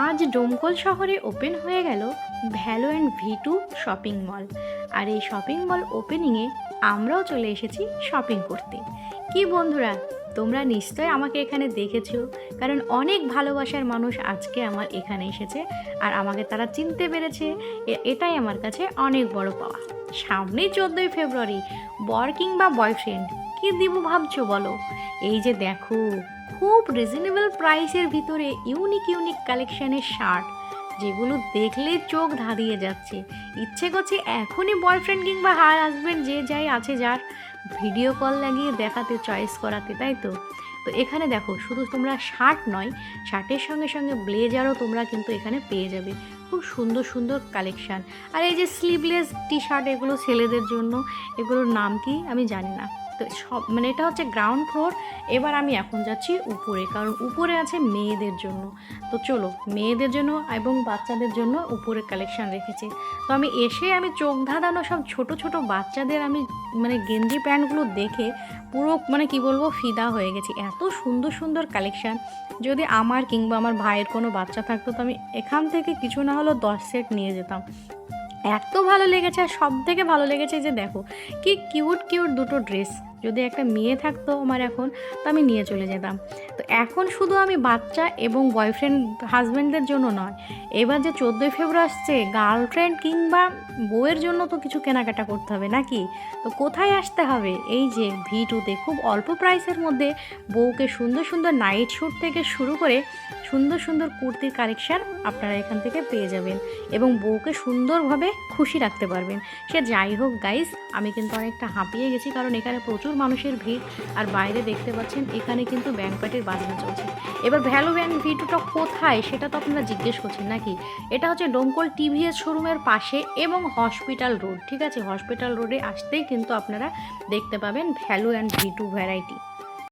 আজ ডোমকল শহরে ওপেন হয়ে গেল ভ্যালো অ্যান্ড ভি2 শপিং মল। আর এই শপিং মল ওপেনিংয়ে আমরাও চলে এসেছি শপিং করতে। কি বন্ধুরা, তোমরা নিশ্চয় আমাকে এখানে দেখেছো, কারণ অনেক ভালোবাসার মানুষ আজকে আমার এখানে এসেছে আর আমাকে তারা চিনতে পেরেছে। এটাই আমার কাছে অনেক বড় পাওয়া। সামনেই 14ই ফেব্রুয়ারি, বর কিংবা বয়ফ্রেন্ড কি দিব ভাবছো বলো? এই যে দেখো, খুব রিজনেবল প্রাইসের ভিতরে ইউনিক ইউনিক কালেকশানের শার্ট, যেগুলো দেখলে চোখ ধাঁধিয়ে যাচ্ছে। ইচ্ছে করছে এখনই বয়ফ্রেন্ড কিংবা হাজব্যান্ড যে যাই আছে যার ভিডিও কল লাগিয়ে দেখাতে, চয়েস করাতে, তাই তো? তো এখানে দেখো, শুধু তোমরা শার্ট নয়, শার্টের সঙ্গে সঙ্গে ব্লেজারও তোমরা কিন্তু এখানে পেয়ে যাবে। খুব সুন্দর সুন্দর কালেকশান। আর এই যে স্লিভলেস টি শার্ট, এগুলো ছেলেদের জন্য, এগুলোর নাম কি আমি জানি না। তো সব এটা হচ্ছে গ্রাউন্ড ফ্লোর। এবার আমি এখন যাচ্ছি উপরে, কারণ উপরে আছে মেয়েদের জন্য। তো চলো, মেয়েদের জন্য এবং বাচ্চাদের জন্য উপরে কালেকশান রেখেছে। তো আমি চোখ ধাঁধানো সব ছোট ছোট বাচ্চাদের আমি গেঞ্জি প্যান্টগুলো দেখে পুরো কি বলবো, ফিদা হয়ে গেছি। এত সুন্দর সুন্দর কালেকশান। যদি আমার কিংবা আমার ভাইয়ের কোনো বাচ্চা থাকতো তো আমি এখান থেকে কিছু না হলেও 10 সেট নিয়ে যেতাম। এত ভালো লেগেছে। আর সব থেকে ভালো লেগেছে যে দেখো, কি কিউট কিউট দুটো ড্রেস। যদি একটা মেয়ে থাকতো আমার এখন, তো আমি নিয়ে চলে যেতাম। তো এখন শুধু আমি বাচ্চা এবং বয়ফ্রেন্ড হাজব্যান্ডদের জন্য নয়, এবার যে 14ই ফেব্রুয়ারি আসছে, গার্লফ্রেন্ড কিংবা বউয়ের জন্য তো কিছু কেনাকাটা করতে হবে নাকি? তো কোথায় আসতে হবে? এই যে ভি2তে খুব অল্প প্রাইসের মধ্যে বউকে সুন্দর সুন্দর নাইট শ্যুট থেকে শুরু করে সুন্দর সুন্দর কুর্তির কালেকশান আপনারা এখান থেকে পেয়ে যাবেন এবং বউকে সুন্দরভাবে খুশি রাখতে পারবেন। সে যাই হোক গাইস, আমি কিন্তু অনেকটা হাঁপিয়ে গেছি, কারণ এখানে প্রচুর মানুষের ভিড়। আর বাইরে দেখতে পাচ্ছেন এখানে কিন্তু ব্যান্ড পার্টির বাজনা চলছে। এবার ভ্যালো অ্যান্ড ভি2টা কোথায় সেটা তো আপনারা জিজ্ঞেস করছেন নাকি? এটা হচ্ছে ডোমকল টিভিএস শোরুমের পাশে এবং হসপিটাল রোড। ঠিক আছে, হসপিটাল রোডে আসতেই কিন্তু আপনারা দেখতে পাবেন ভ্যালো অ্যান্ড ভি2 ভ্যারাইটি।